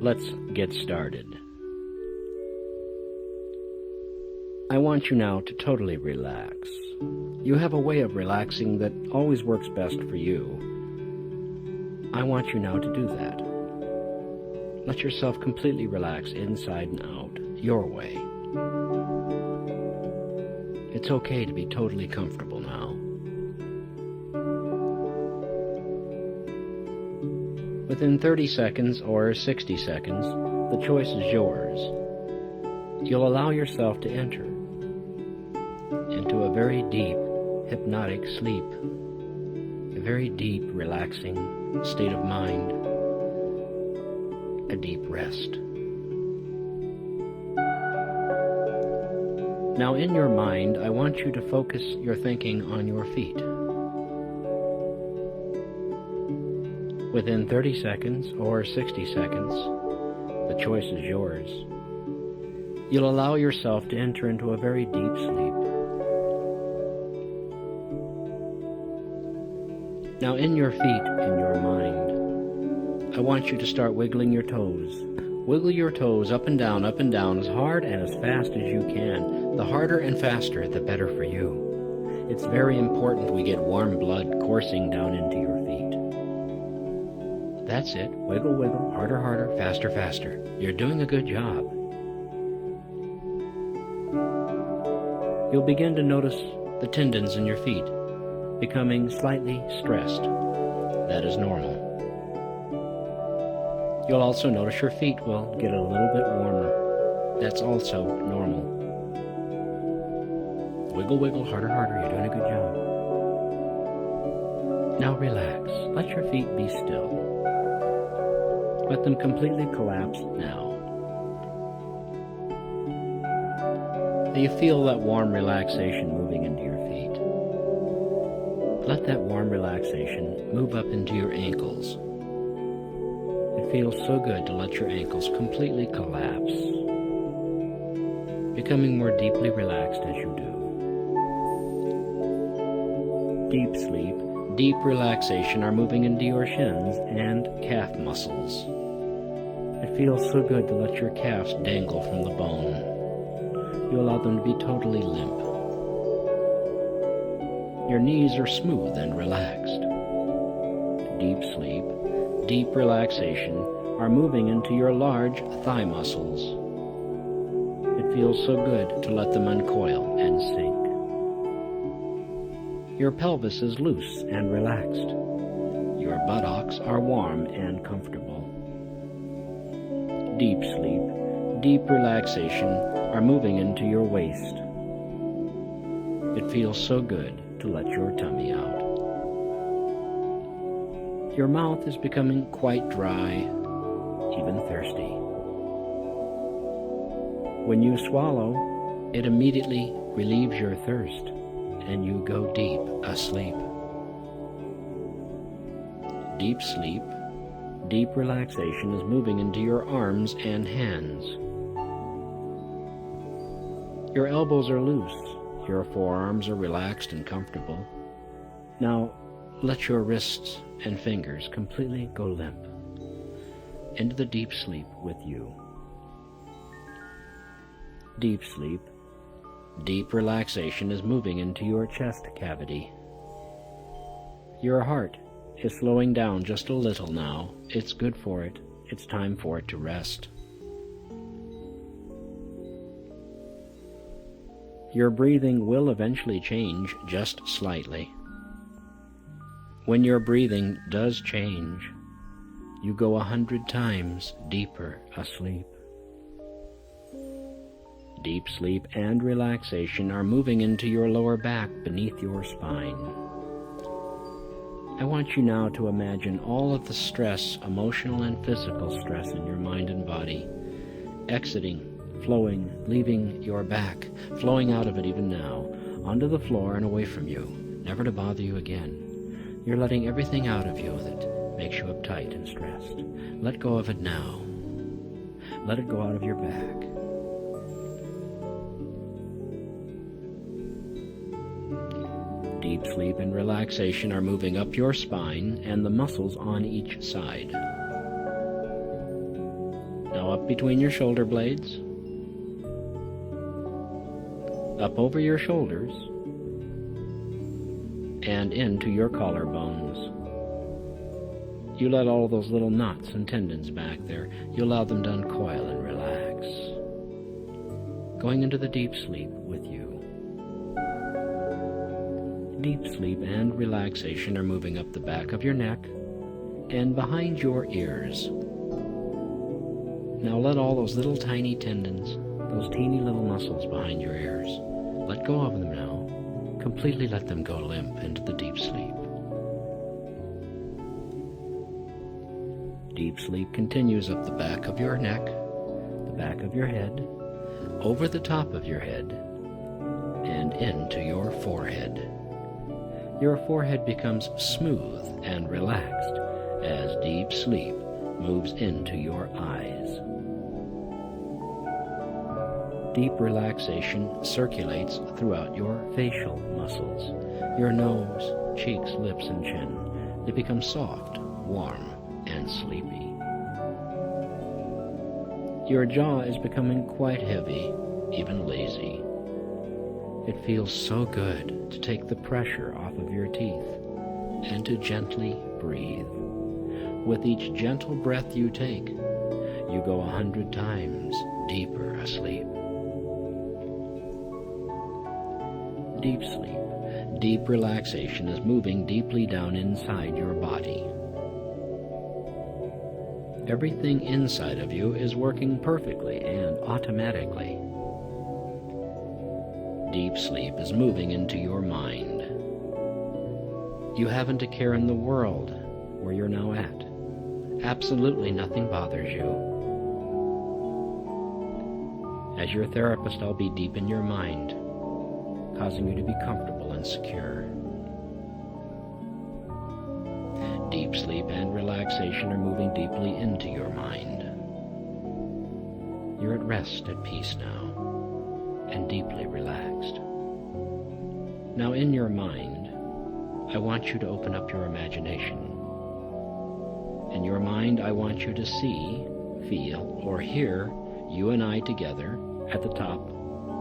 Let's get started. I want you now to totally relax. You have a way of relaxing that always works best for you. I want you now to do that. Let yourself completely relax inside and out, your way. It's okay to be totally comfortable now. Within 30 seconds or 60 seconds, the choice is yours. You'll allow yourself to enter into a very deep, hypnotic sleep, a very deep, relaxing state of mind, a deep rest. Now in your mind, I want you to focus your thinking on your feet. Within 30 seconds or 60 seconds, the choice is yours. You'll allow yourself to enter into a very deep sleep. Now in your feet, in your mind, I want you to start wiggling your toes. Wiggle your toes up and down as hard and as fast as you can. The harder and faster, the better for you. It's very important we get warm blood coursing down into your feet. That's it. Wiggle, wiggle, harder, harder, faster, faster. You're doing a good job. You'll begin to notice the tendons in your feet becoming slightly stressed. That is normal. You'll also notice your feet will get a little bit warmer. That's also normal. Wiggle, wiggle, harder, harder. You're doing a good job. Now relax. Let your feet be still. Let them completely collapse now. You feel that warm relaxation moving into your feet. Let that warm relaxation move up into your ankles. It feels so good to let your ankles completely collapse, becoming more deeply relaxed as you do. Deep sleep, deep relaxation are moving into your shins and calf muscles. It feels so good to let your calves dangle from the bone. You allow them to be totally limp. Your knees are smooth and relaxed. Deep sleep, deep relaxation are moving into your large thigh muscles. It feels so good to let them uncoil and sink. Your pelvis is loose and relaxed. Your buttocks are warm and comfortable. Deep sleep, deep relaxation are moving into your waist. It feels so good to let your tummy out. Your mouth is becoming quite dry, even thirsty. When you swallow, it immediately relieves your thirst, and you go deep asleep. Deep sleep, deep relaxation is moving into your arms and hands. Your elbows are loose. Your forearms are relaxed and comfortable. Now, let your wrists and fingers completely go limp into the deep sleep with you. Deep sleep, deep relaxation is moving into your chest cavity. Your heart is slowing down just a little now. It's good for it. It's time for it to rest. Your breathing will eventually change just slightly. When your breathing does change, you go 100 times deeper asleep. Deep sleep and relaxation are moving into your lower back beneath your spine. I want you now to imagine all of the stress, emotional and physical stress in your mind and body, exiting, flowing, leaving your back, flowing out of it even now, onto the floor and away from you, never to bother you again. You're letting everything out of you that makes you uptight and stressed. Let go of it now. Let it go out of your back. Deep sleep and relaxation are moving up your spine and the muscles on each side. up between your shoulder blades, up over your shoulders, and into your collarbones. You let all those little knots and tendons back there, you allow them to uncoil and relax. Going into the deep sleep with you. Deep sleep and relaxation are moving up the back of your neck and behind your ears. Now let all those little tiny tendons, those teeny little muscles behind your ears, let go of them now. Completely let them go limp into the deep sleep. Deep sleep continues up the back of your neck, the back of your head, over the top of your head, and into your forehead. Your forehead becomes smooth and relaxed as deep sleep moves into your eyes. Deep relaxation circulates throughout your facial muscles, your nose, cheeks, lips, and chin. They become soft, warm, and sleepy. Your jaw is becoming quite heavy, even lazy. It feels so good to take the pressure off of your teeth and to gently breathe. With each gentle breath you take, you go 100 times deeper asleep. Deep sleep, deep relaxation is moving deeply down inside your body. Everything inside of you is working perfectly and automatically. Deep sleep is moving into your mind. You haven't a care in the world where you're now at. Absolutely nothing bothers you. As your therapist, I'll be deep in your mind, causing you to be comfortable and secure. Deep sleep and relaxation are moving deeply into your mind. You're at rest, at peace now, and deeply relaxed. Now in your mind, I want you to open up your imagination. In your mind, I want you to see, feel, or hear you and I together at the top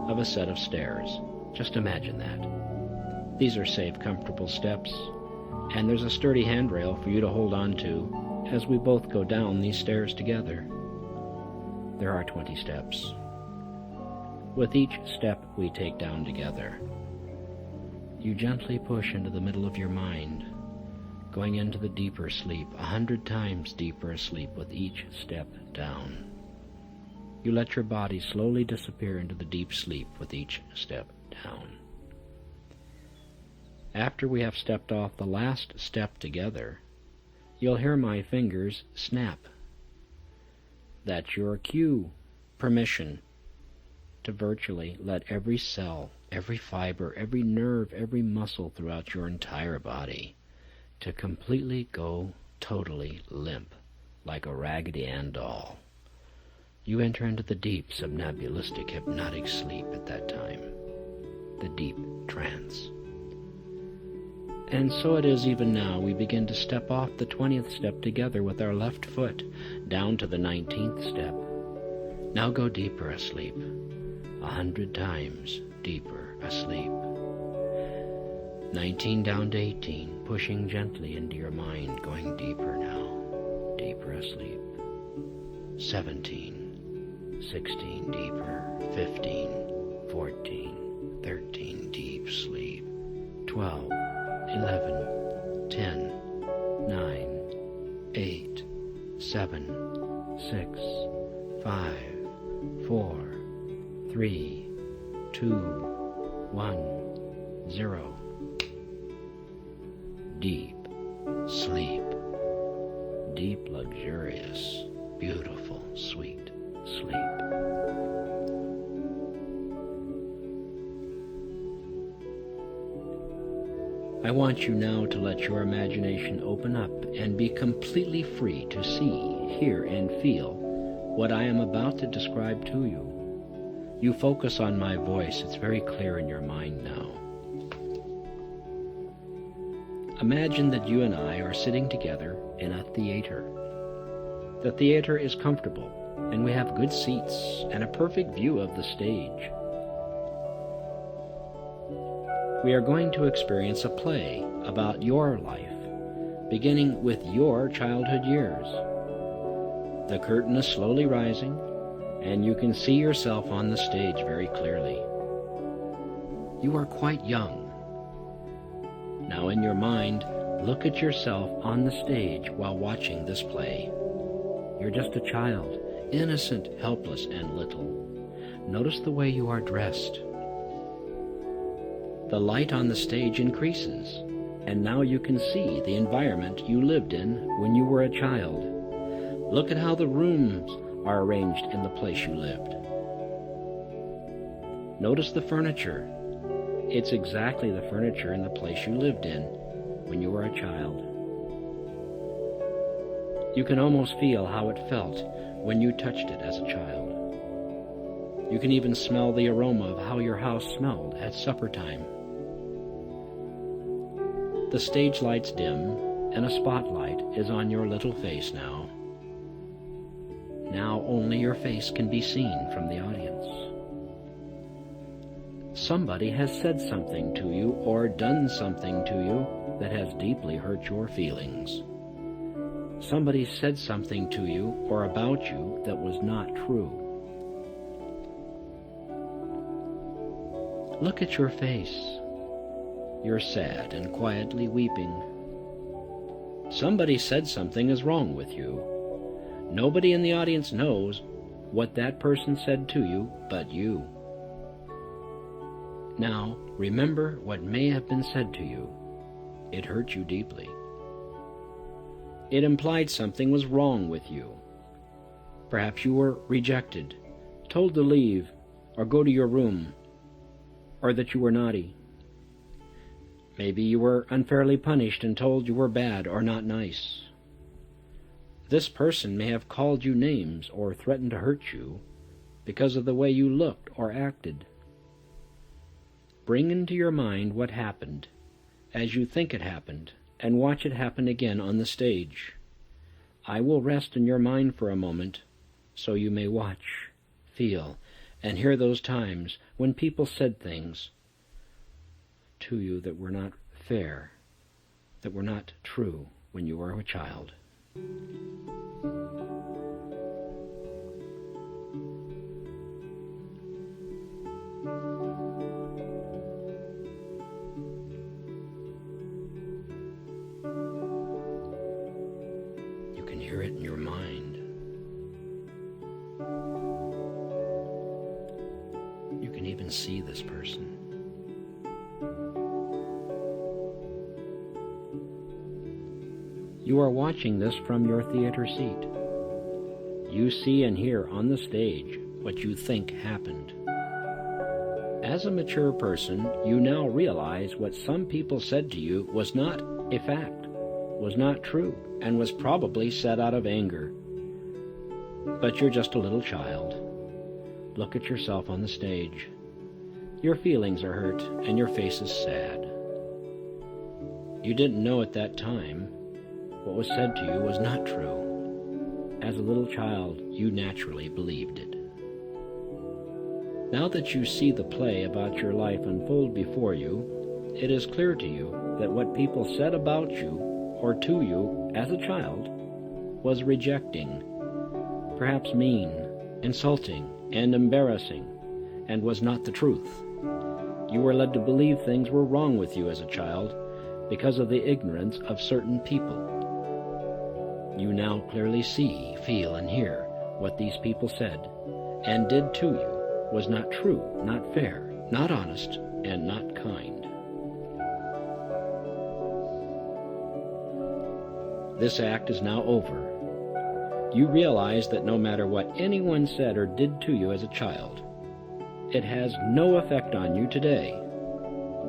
of a set of stairs. Just imagine that. These are safe, comfortable steps, and there's a sturdy handrail for you to hold on to as we both go down these stairs together. There are 20 steps. With each step we take down together, you gently push into the middle of your mind, going into the deeper sleep, 100 times deeper asleep with each step down. You let your body slowly disappear into the deep sleep with each step down. After we have stepped off the last step together, you'll hear my fingers snap. That's your cue, permission to virtually let every cell, every fiber, every nerve, every muscle throughout your entire body to completely go totally limp, like a Raggedy Ann doll. You enter into the deep, somnambulistic, hypnotic sleep at that time, the deep trance. And so it is even now. We begin to step off the 20th step together with our left foot down to the 19th step. Now go deeper asleep, 100 times deeper asleep. 19 down to 18, pushing gently into your mind, going deeper now, deeper asleep. 17, 16, deeper. 15, 14, 13, deep sleep. 12, 11, 10, 9, 8, 7, 6, 5, 4, 3, 2, 1, 0. Deep sleep. Deep, luxurious, beautiful, sweet sleep. I want you now to let your imagination open up and be completely free to see, hear, and feel what I am about to describe to you. You focus on my voice. It's very clear in your mind now. Imagine that you and I are sitting together in a theater. The theater is comfortable. and we have good seats and a perfect view of the stage. We are going to experience a play about your life, beginning with your childhood years. The curtain is slowly rising, and you can see yourself on the stage very clearly. You are quite young. Now in your mind, look at yourself on the stage while watching this play. You're just a child, innocent, helpless, and little. Notice the way you are dressed. The light on the stage increases, and now you can see the environment you lived in when you were a child. Look at how the rooms are arranged in the place you lived. Notice the furniture. It's exactly the furniture in the place you lived in when you were a child. You can almost feel how it felt when you touched it as a child. You can even smell the aroma of how your house smelled at supper time. The stage lights dim, and a spotlight is on your little face now. Now only your face can be seen from the audience. Somebody has said something to you or done something to you that has deeply hurt your feelings. Somebody said something to you or about you that was not true. Look at your face. You're sad and quietly weeping. Somebody said something is wrong with you. Nobody in the audience knows what that person said to you but you. Now, remember what may have been said to you. It hurt you deeply. It implied something was wrong with you. Perhaps you were rejected, told to leave, or go to your room, or that you were naughty. Maybe you were unfairly punished and told you were bad or not nice. This person may have called you names or threatened to hurt you because of the way you looked or acted. Bring into your mind what happened as you think it happened, and watch it happen again on the stage. I will rest in your mind for a moment so you may watch, feel, and hear those times when people said things to you that were not fair, that were not true when you were a child. You can hear it in your mind. You can even see this person. You are watching this from your theater seat. You see and hear on the stage what you think happened. As a mature person, you now realize what some people said to you was not a fact, was not true, and was probably said out of anger. But you're just a little child. Look at yourself on the stage. Your feelings are hurt, and your face is sad. You didn't know at that time what was said to you was not true. As a little child, you naturally believed it. Now that you see the play about your life unfold before you, it is clear to you that what people said about you or to you as a child was rejecting, perhaps mean, insulting, and embarrassing, and was not the truth. You were led to believe things were wrong with you as a child because of the ignorance of certain people. You now clearly see, feel, and hear what these people said and did to you was not true, not fair, not honest, and not kind. This act is now over. You realize that no matter what anyone said or did to you as a child, it has no effect on you today.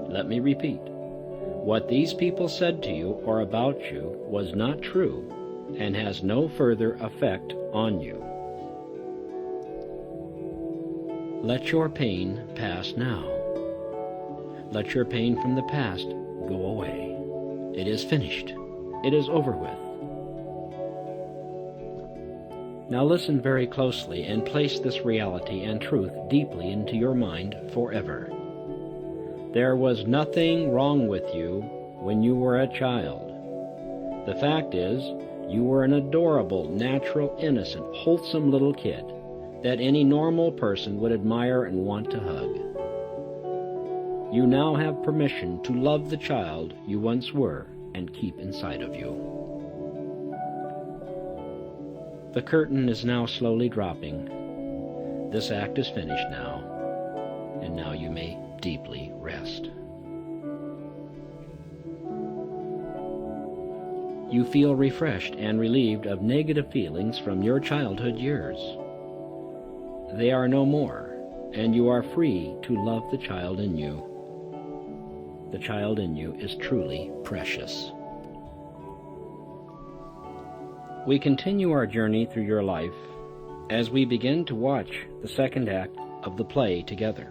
Let me repeat. What these people said to you or about you was not true and has no further effect on you. Let your pain pass now. Let your pain from the past go away. It is finished. It is over with. Now listen very closely and place this reality and truth deeply into your mind forever. There was nothing wrong with you when you were a child. The fact is, you were an adorable, natural, innocent, wholesome little kid that any normal person would admire and want to hug. You now have permission to love the child you once were and keep inside of you. The curtain is now slowly dropping. This act is finished now, and now you may deeply rest. You feel refreshed and relieved of negative feelings from your childhood years. They are no more, and you are free to love the child in you. The child in you is truly precious. We continue our journey through your life as we begin to watch the second act of the play together.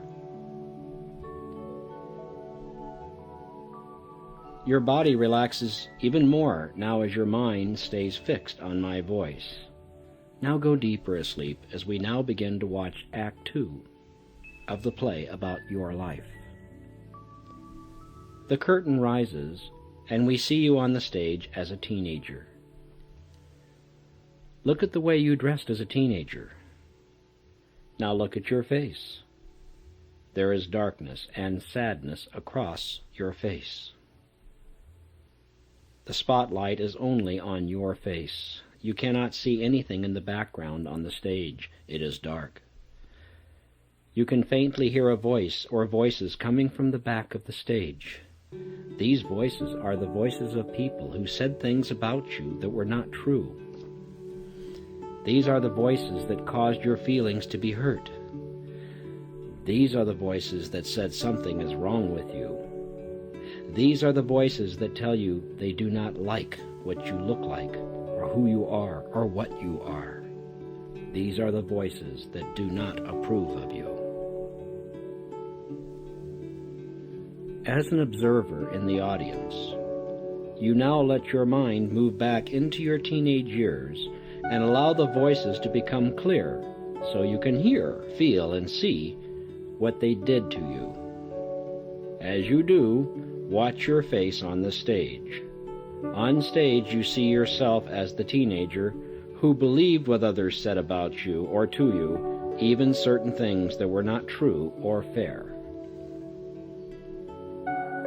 Your body relaxes even more now as your mind stays fixed on my voice. Now go deeper asleep as we now begin to watch Act 2 of the play about your life. The curtain rises, and we see you on the stage as a teenager. Look at the way you dressed as a teenager. Now look at your face. There is darkness and sadness across your face. The spotlight is only on your face. You cannot see anything in the background on the stage. It is dark. You can faintly hear a voice or voices coming from the back of the stage. These voices are the voices of people who said things about you that were not true. These are the voices that caused your feelings to be hurt. These are the voices that said something is wrong with you. These are the voices that tell you they do not like what you look like, or who you are, or what you are. These are the voices that do not approve of you. As an observer in the audience, you now let your mind move back into your teenage years and allow the voices to become clear so you can hear, feel, and see what they did to you. As you do, watch your face on the stage. On stage, you see yourself as the teenager who believed what others said about you or to you, even certain things that were not true or fair.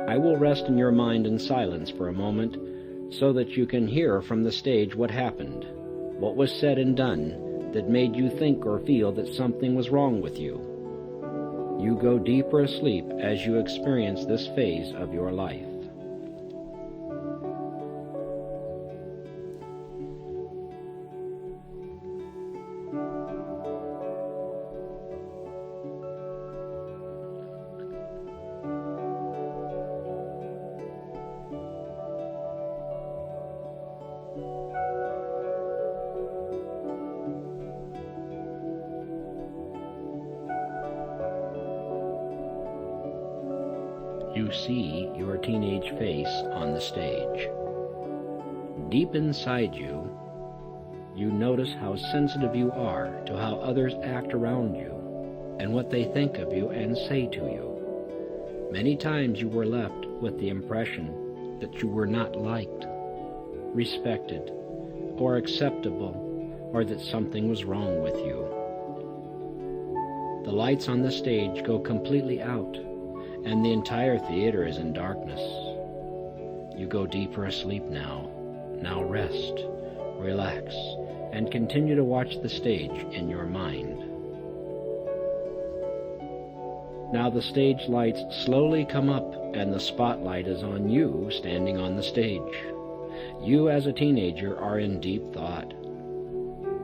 I will rest in your mind in silence for a moment so that you can hear from the stage what happened, what was said and done that made you think or feel that something was wrong with you. You go deeper asleep as you experience this phase of your life. You see your teenage face on the stage. Deep inside you, you notice how sensitive you are to how others act around you and what they think of you and say to you. Many times you were left with the impression that you were not liked, respected, or acceptable, or that something was wrong with you. The lights on the stage go completely out, and the entire theater is in darkness. You go deeper asleep now. Now rest, relax, and continue to watch the stage in your mind. Now the stage lights slowly come up, and the spotlight is on you standing on the stage. You as a teenager are in deep thought.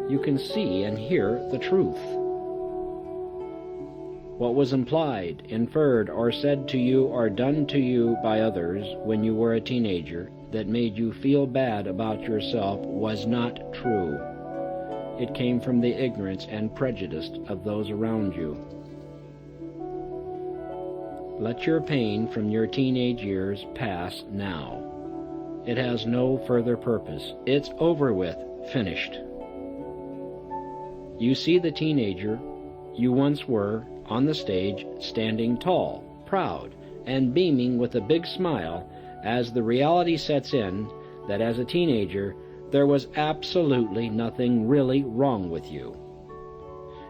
You can see and hear the truth. What was implied, inferred, or said to you or done to you by others when you were a teenager that made you feel bad about yourself was not true. It came from the ignorance and prejudice of those around you. Let your pain from your teenage years pass now. It has no further purpose. It's over with, finished. You see the teenager you once were on the stage, standing tall, proud, and beaming with a big smile, as the reality sets in that as a teenager there was absolutely nothing really wrong with you.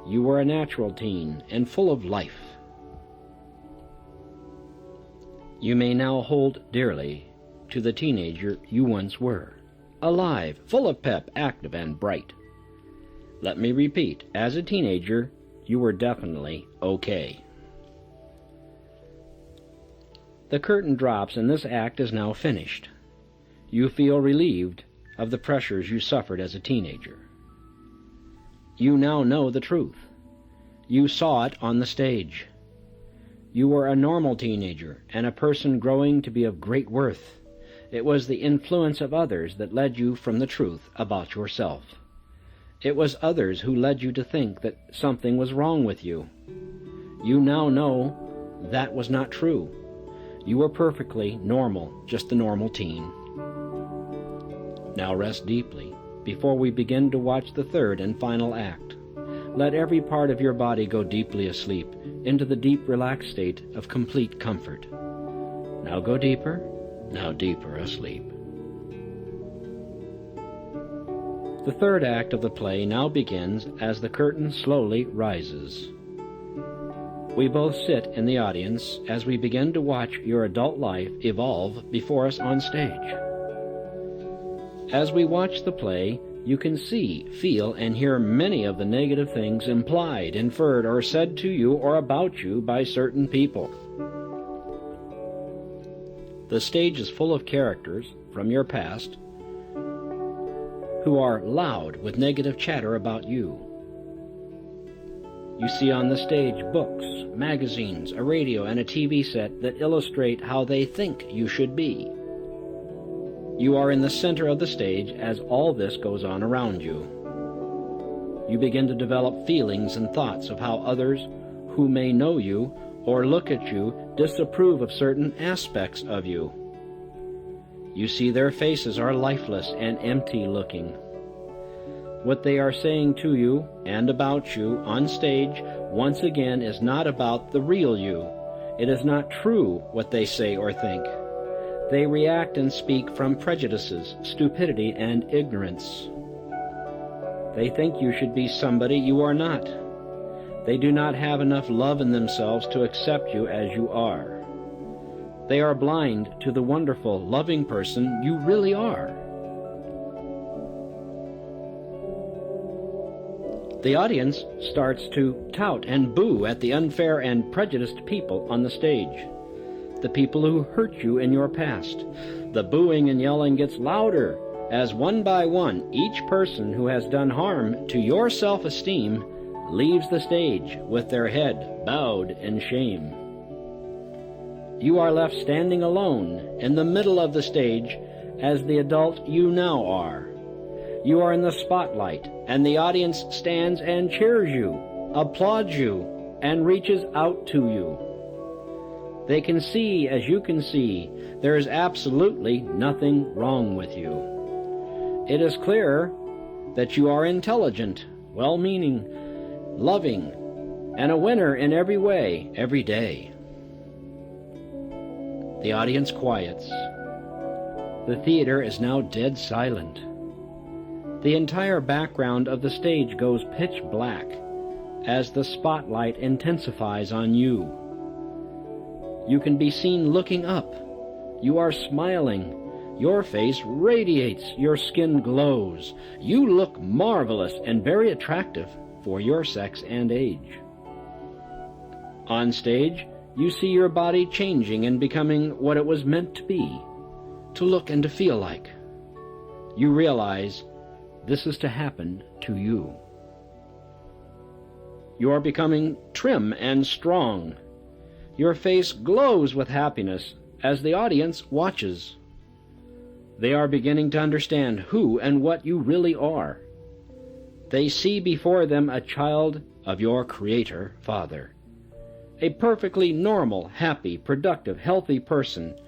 You were a natural teen and full of life. You may now hold dearly to the teenager you once were, alive, full of pep, active, and bright. Let me repeat, as a teenager, you were definitely okay. The curtain drops and this act is now finished. You feel relieved of the pressures you suffered as a teenager. You now know the truth. You saw it on the stage. You were a normal teenager and a person growing to be of great worth. It was the influence of others that led you from the truth about yourself. It was others who led you to think that something was wrong with you. You now know that was not true. You were perfectly normal, just a normal teen. Now rest deeply before we begin to watch the third and final act. Let every part of your body go deeply asleep into the deep relaxed state of complete comfort. Now go deeper, now deeper asleep. The third act of the play now begins as the curtain slowly rises. We both sit in the audience as we begin to watch your adult life evolve before us on stage. As we watch the play, you can see, feel, and hear many of the negative things implied, inferred, or said to you or about you by certain people. The stage is full of characters from your past who are loud with negative chatter about you. You see on the stage books, magazines, a radio, and a TV set that illustrate how they think you should be. You are in the center of the stage as all this goes on around you. You begin to develop feelings and thoughts of how others who may know you or look at you disapprove of certain aspects of you. You see their faces are lifeless and empty-looking. What they are saying to you and about you on stage once again is not about the real you. It is not true what they say or think. They react and speak from prejudices, stupidity, and ignorance. They think you should be somebody you are not. They do not have enough love in themselves to accept you as you are. They are blind to the wonderful, loving person you really are. The audience starts to tout and boo at the unfair and prejudiced people on the stage, the people who hurt you in your past. The booing and yelling gets louder as one by one each person who has done harm to your self-esteem leaves the stage with their head bowed in shame. You are left standing alone in the middle of the stage as the adult you now are. You are in the spotlight, and the audience stands and cheers you, applauds you, and reaches out to you. They can see, as you can see, there is absolutely nothing wrong with you. It is clear that you are intelligent, well-meaning, loving, and a winner in every way, every day. The audience quiets. The theater is now dead silent. The entire background of the stage goes pitch black as the spotlight intensifies on you. You can be seen looking up. You are smiling. Your face radiates. Your skin glows. You look marvelous and very attractive for your sex and age. On stage, you see your body changing and becoming what it was meant to be, to look and to feel like. You realize this is to happen to you. You are becoming trim and strong. Your face glows with happiness as the audience watches. They are beginning to understand who and what you really are. They see before them a child of your Creator, Father. A perfectly normal, happy, productive, healthy person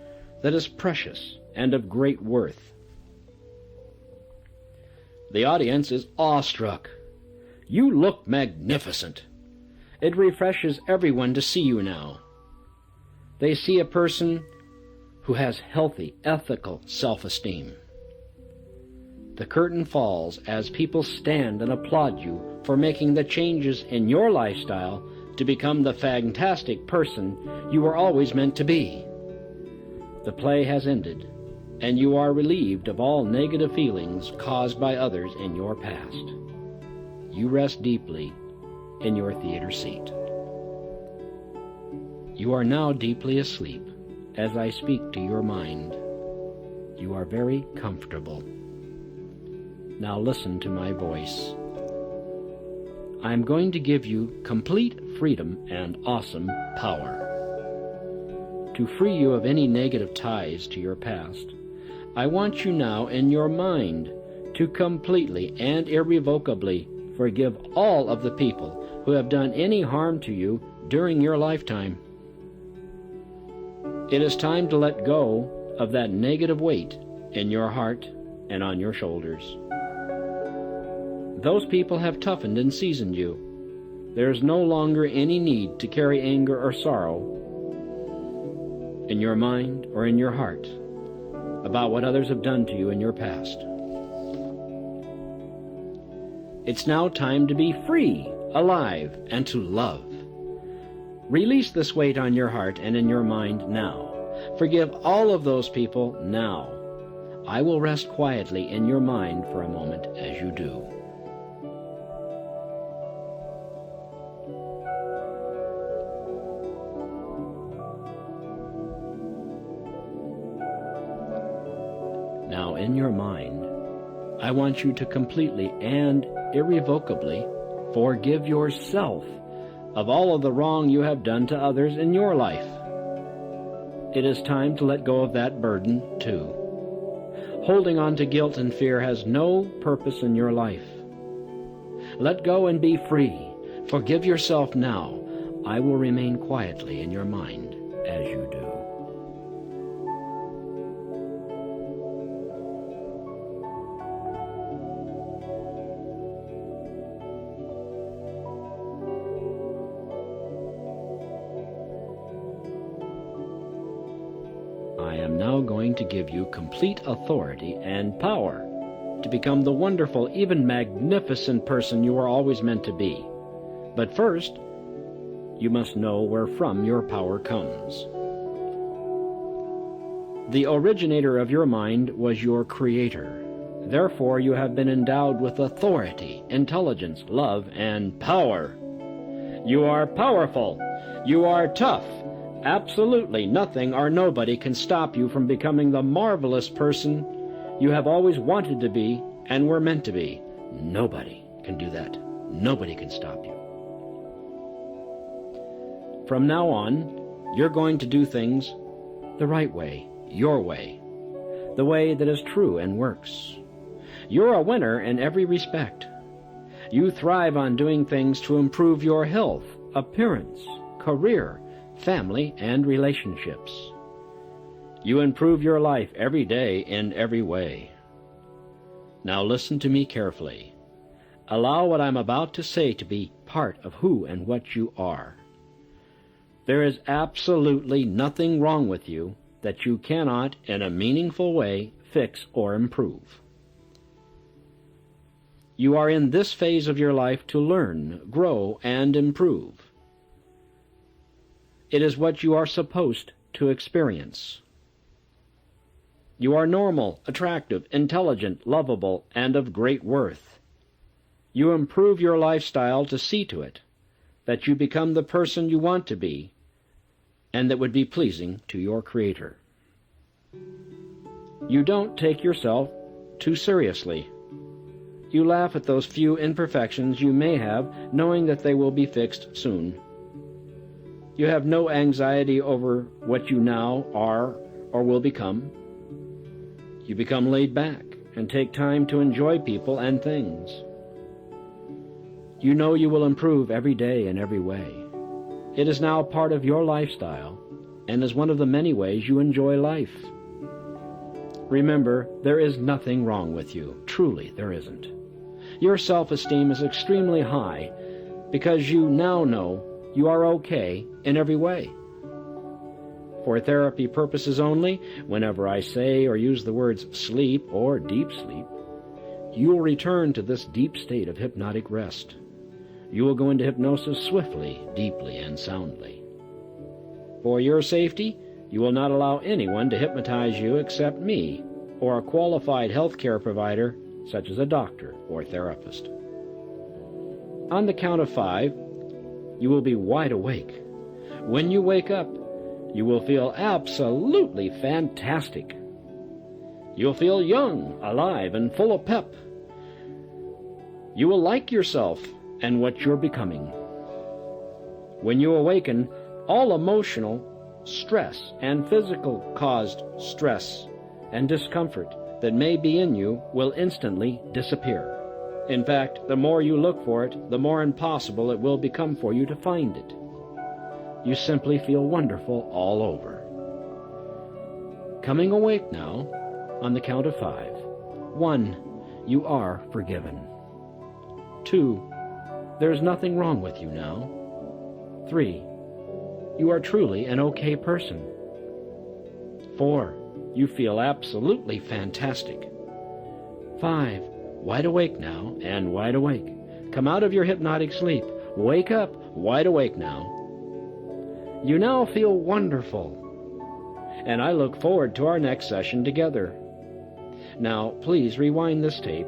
that is precious and of great worth. The audience is awestruck. You look magnificent. It refreshes everyone to see you now. They see a person who has healthy, ethical self-esteem. The curtain falls as people stand and applaud you for making the changes in your lifestyle to become the fantastic person you were always meant to be. The play has ended, and you are relieved of all negative feelings caused by others in your past. You rest deeply in your theater seat. You are now deeply asleep as I speak to your mind. You are very comfortable. Now listen to my voice. I am going to give you complete freedom and awesome power. To free you of any negative ties to your past, I want you now in your mind to completely and irrevocably forgive all of the people who have done any harm to you during your lifetime. It is time to let go of that negative weight in your heart and on your shoulders. Those people have toughened and seasoned you. There is no longer any need to carry anger or sorrow in your mind or in your heart about what others have done to you in your past. It's now time to be free, alive, and to love. Release this weight on your heart and in your mind now. Forgive all of those people now. I will rest quietly in your mind for a moment as you do. Now, in your mind, I want you to completely and irrevocably forgive yourself of all of the wrong you have done to others in your life. It is time to let go of that burden, too. Holding on to guilt and fear has no purpose in your life. Let go and be free. Forgive yourself now. I will remain quietly in your mind as you do. I am now going to give you complete authority and power to become the wonderful, even magnificent person you were always meant to be. But first, you must know where from your power comes. The originator of your mind was your creator. Therefore, you have been endowed with authority, intelligence, love, and power. You are powerful. You are tough. Absolutely nothing or nobody can stop you from becoming the marvelous person you have always wanted to be and were meant to be. Nobody can do that. Nobody can stop you. From now on, you're going to do things the right way, your way, the way that is true and works. You're a winner in every respect. You thrive on doing things to improve your health, appearance, career, family, and relationships. You improve your life every day in every way. Now listen to me carefully. Allow what I'm about to say to be part of who and what you are. There is absolutely nothing wrong with you that you cannot, in a meaningful way, fix or improve. You are in this phase of your life to learn, grow, and improve. It is what you are supposed to experience. You are normal, attractive, intelligent, lovable, and of great worth. You improve your lifestyle to see to it that you become the person you want to be and that would be pleasing to your Creator. You don't take yourself too seriously. You laugh at those few imperfections you may have, knowing that they will be fixed soon. You have no anxiety over what you now are or will become. You become laid back and take time to enjoy people and things. You know you will improve every day in every way. It is now part of your lifestyle and is one of the many ways you enjoy life. Remember, there is nothing wrong with you. Truly, there isn't. Your self-esteem is extremely high because you now know you are okay in every way. For therapy purposes only, whenever I say or use the words sleep or deep sleep, you will return to this deep state of hypnotic rest. You will go into hypnosis swiftly, deeply, and soundly. For your safety, you will not allow anyone to hypnotize you except me or a qualified healthcare provider such as a doctor or therapist. On the count of 5, you will be wide awake. When you wake up, you will feel absolutely fantastic. You'll feel young, alive, and full of pep. You will like yourself and what you're becoming. When you awaken, all emotional stress and physical caused stress and discomfort that may be in you will instantly disappear. In fact, the more you look for it, the more impossible it will become for you to find it. You simply feel wonderful all over. Coming awake now, on the count of 5. 1, you are forgiven. 2, there's nothing wrong with you now. 3, you are truly an okay person. 4, you feel absolutely fantastic. 5, wide awake now and wide awake. Come out of your hypnotic sleep. Wake up, wide awake now. You now feel wonderful, and I look forward to our next session together. Now, please rewind this tape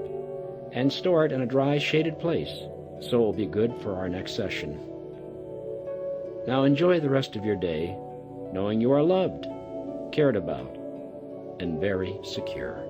and store it in a dry, shaded place so it will be good for our next session. Now enjoy the rest of your day, knowing you are loved, cared about, and very secure.